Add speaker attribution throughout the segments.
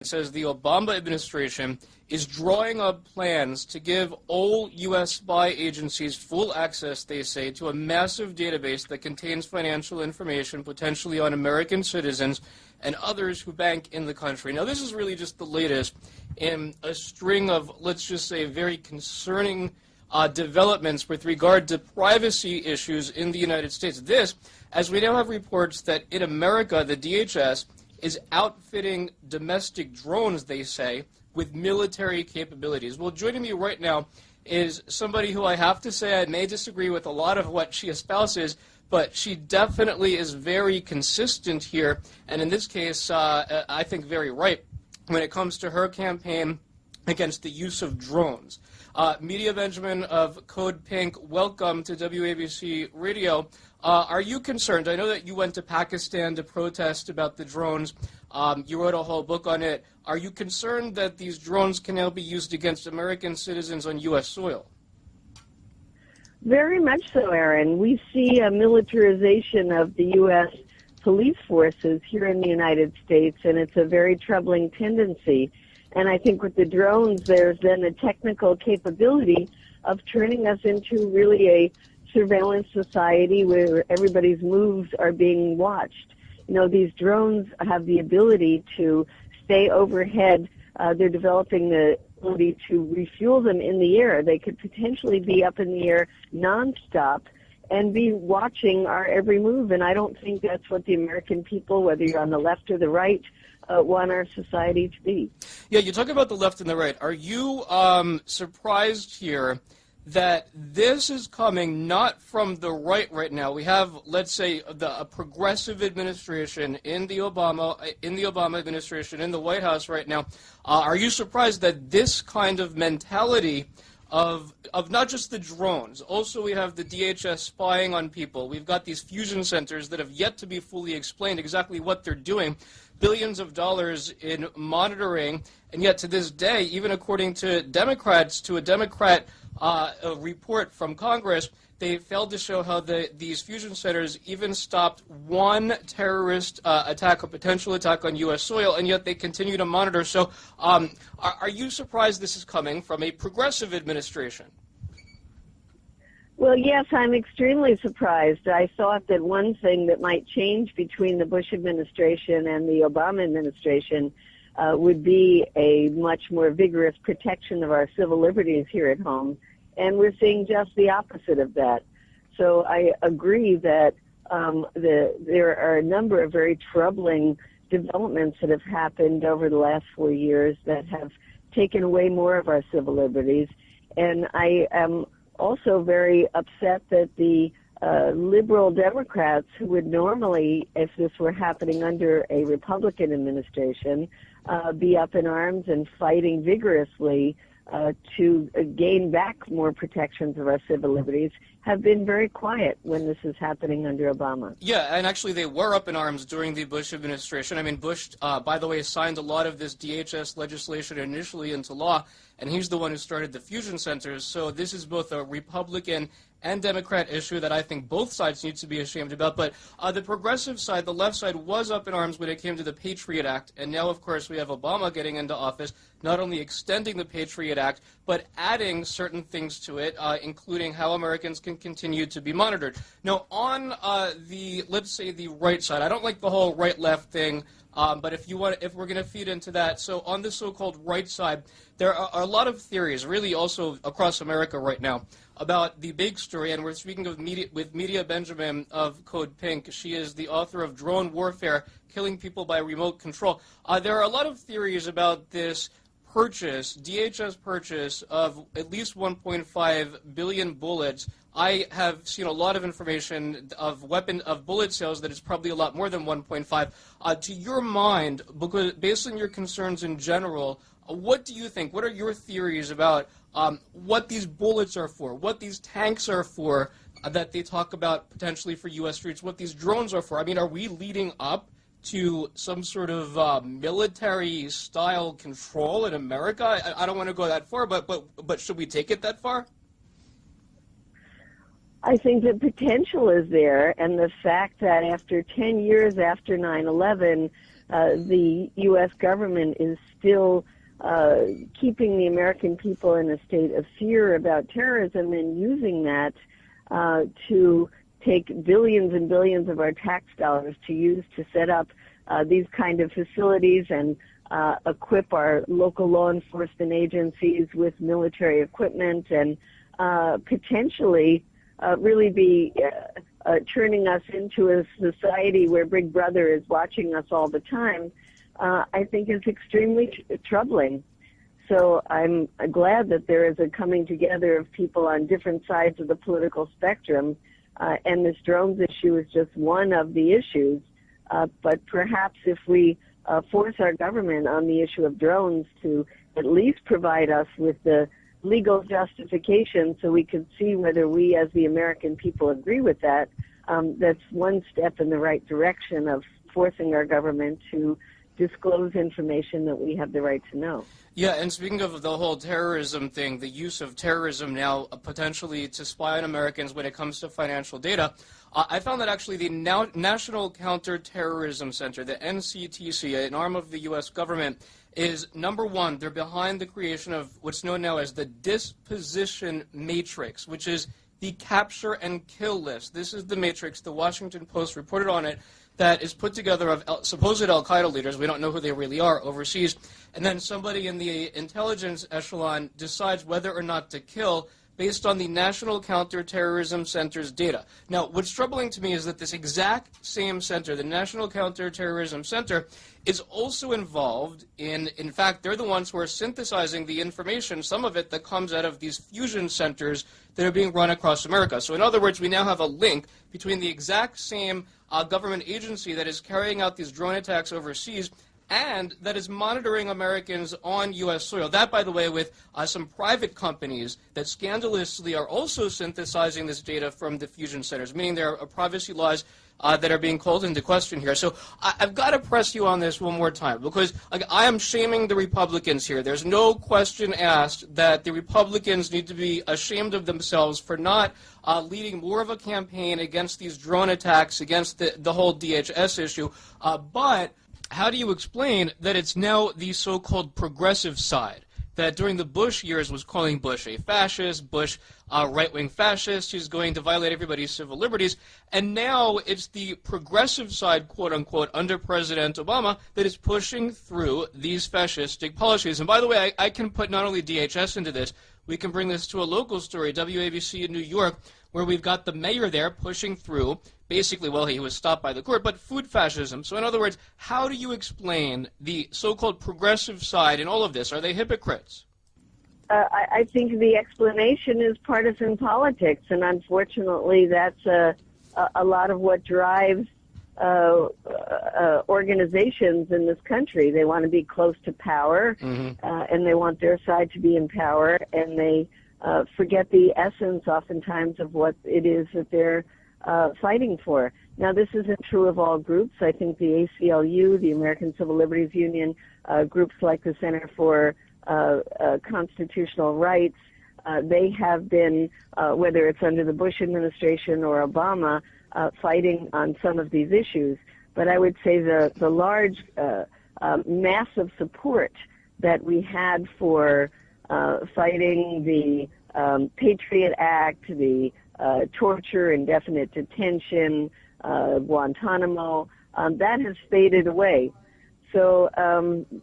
Speaker 1: It says the Obama administration is drawing up plans to give all U.S. spy agencies full access, they say, to a massive database that contains financial information potentially on American citizens and others who bank in the country. Now, this is really just the latest in a string of, let's just say, very concerning developments with regard to privacy issues in the United States. This, as we now have reports that in America, the DHS is outfitting domestic drones, they say, with military capabilities. Well, joining me right now is somebody who I have to say I may disagree with a lot of what she espouses, but she definitely is very consistent here, and in this case, I think very right when it comes to her campaign against the use of drones. Media Benjamin of Code Pink, welcome to WABC Radio. Are you concerned? I know that you went to Pakistan to protest about the drones. You wrote a whole book on it. Are you concerned that these drones can now be used against American citizens on U.S. soil?
Speaker 2: Very much so, Aaron. We see a militarization of the U.S. police forces here in the United States, and it's a very troubling tendency. And I think with the drones, there's then a technical capability of turning us into really a surveillance society where everybody's moves are being watched. You know, these drones have the ability to stay overhead. They're developing the ability to refuel them in the air. They could potentially be up in the air nonstop and be watching our every move. And I don't think that's what the American people, whether you're on the left or the right, want our society to be.
Speaker 1: Yeah, you talk about the left and the right. Are you surprised here that this is coming not from the right now? We have, let's say, a progressive administration in the Obama administration in the White House right now. Are you surprised that this kind of mentality of not just the drones, also we have the DHS spying on people. We've got these fusion centers that have yet to be fully explained exactly what they're doing. Billions of dollars in monitoring, and yet to this day, even according to Democrats, to a Democrat a report from Congress, they failed to show how these fusion centers even stopped one terrorist attack, a potential attack on U.S. soil, and yet they continue to monitor. So are you surprised this is coming from a progressive administration?
Speaker 2: Well, yes, I'm extremely surprised. I thought that one thing that might change between the Bush administration and the Obama administration would be a much more vigorous protection of our civil liberties here at home, and we're seeing just the opposite of that. So I agree that there are a number of very troubling developments that have happened over the last 4 years that have taken away more of our civil liberties, and I am also very upset that the liberal Democrats, who would normally, if this were happening under a Republican administration, be up in arms and fighting vigorously to gain back more protections of our civil liberties, have been very quiet when this is happening under Obama.
Speaker 1: Yeah, and actually they were up in arms during the Bush administration. I mean, Bush, by the way, signed a lot of this DHS legislation initially into law, and he's the one who started the fusion centers. So this is both a Republican and Democrat issue that I think both sides need to be ashamed about. But the progressive side, the left side, was up in arms when it came to the Patriot Act. And now, of course, we have Obama getting into office, not only extending the Patriot Act, but adding certain things to it, including how Americans can continue to be monitored. Now, on let's say, the right side, I don't like the whole right-left thing. But if we're going to feed into that, so on the so-called right side, there are a lot of theories, really also across America right now, about the big story, and we're speaking of Media Benjamin of Code Pink. She is the author of Drone Warfare, Killing People by Remote Control. There are a lot of theories about this purchase, DHS purchase of at least 1.5 billion bullets. I have seen a lot of information of bullet sales that it's probably a lot more than 1.5. To your mind, because based on your concerns in general, what do you think? What are your theories about what these bullets are for, what these tanks are for that they talk about potentially for U.S. streets, what these drones are for? I mean, are we leading up to some sort of military-style control in America? I don't want to go that far, but should we take it that far?
Speaker 2: I think the potential is there, and the fact that after 10 years after 9/11, the U.S. government is still keeping the American people in a state of fear about terrorism and using that to take billions and billions of our tax dollars to use to set up these kind of facilities and equip our local law enforcement agencies with military equipment and potentially really be turning us into a society where Big Brother is watching us all the time, I think is extremely troubling. So I'm glad that there is a coming together of people on different sides of the political spectrum, and this drones issue is just one of the issues. But perhaps if we force our government on the issue of drones to at least provide us with the legal justification so we can see whether we as the American people agree with that, that's one step in the right direction of forcing our government to disclose information that we have the right to know.
Speaker 1: Yeah, and speaking of the whole terrorism thing, the use of terrorism now potentially to spy on Americans when it comes to financial data, I found that actually the National Counterterrorism Center, the NCTC, an arm of the U.S. government, is number one. They're behind the creation of what's known now as the disposition matrix, which is the capture and kill list. This is the matrix. The Washington Post reported on it, that is put together of supposed al-Qaeda leaders, we don't know who they really are, overseas, and then somebody in the intelligence echelon decides whether or not to kill based on the National Counterterrorism Center's data. Now, what's troubling to me is that this exact same center, the National Counterterrorism Center, is also involved in fact, they're the ones who are synthesizing the information, some of it that comes out of these fusion centers that are being run across America. So in other words, we now have a link between the exact same government agency that is carrying out these drone attacks overseas and that is monitoring Americans on U.S. soil. That, by the way, with some private companies that scandalously are also synthesizing this data from the fusion centers, meaning there are privacy laws that are being called into question here. So I've got to press you on this one more time, because I am shaming the Republicans here. There's no question asked that the Republicans need to be ashamed of themselves for not leading more of a campaign against these drone attacks, against the whole DHS issue. But how do you explain that it's now the so-called progressive side that during the Bush years was calling Bush a fascist, Bush a right-wing fascist, who's going to violate everybody's civil liberties, and now it's the progressive side, quote-unquote, under President Obama that is pushing through these fascistic policies. And by the way, I can put not only DHS into this, we can bring this to a local story, WABC in New York, where we've got the mayor there pushing through, basically, well, he was stopped by the court, but food fascism. So in other words, how do you explain the so-called progressive side in all of this? Are they hypocrites?
Speaker 2: I think the explanation is partisan politics, and unfortunately that's a lot of what drives organizations in this country. They want to be close to power, and they want their side to be in power, and they forget the essence oftentimes of what it is that they're fighting for. Now, this isn't true of all groups. I think the ACLU, the American Civil Liberties Union, groups like the Center for Constitutional Rights, they have been, whether it's under the Bush administration or Obama, fighting on some of these issues. But I would say the large, massive support that we had for fighting the Patriot Act, the torture, indefinite detention, Guantanamo, that has faded away. So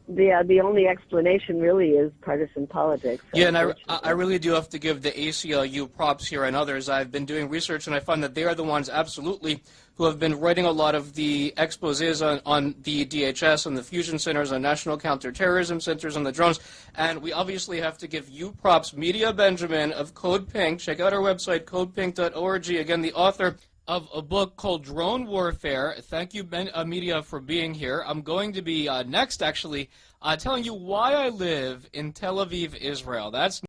Speaker 2: the only explanation really is partisan politics.
Speaker 1: Yeah, and I really do have to give the ACLU props here and others. I've been doing research, and I find that they are the ones absolutely who have been writing a lot of the exposés on the DHS, on the fusion centers, on national counterterrorism centers, on the drones. And we obviously have to give you props. Media Benjamin of Code Pink. Check out our website, codepink.org. Again, the author of a book called Drone Warfare. Thank you, Media, for being here. I'm going to be next, actually, telling you why I live in Tel Aviv, Israel. That's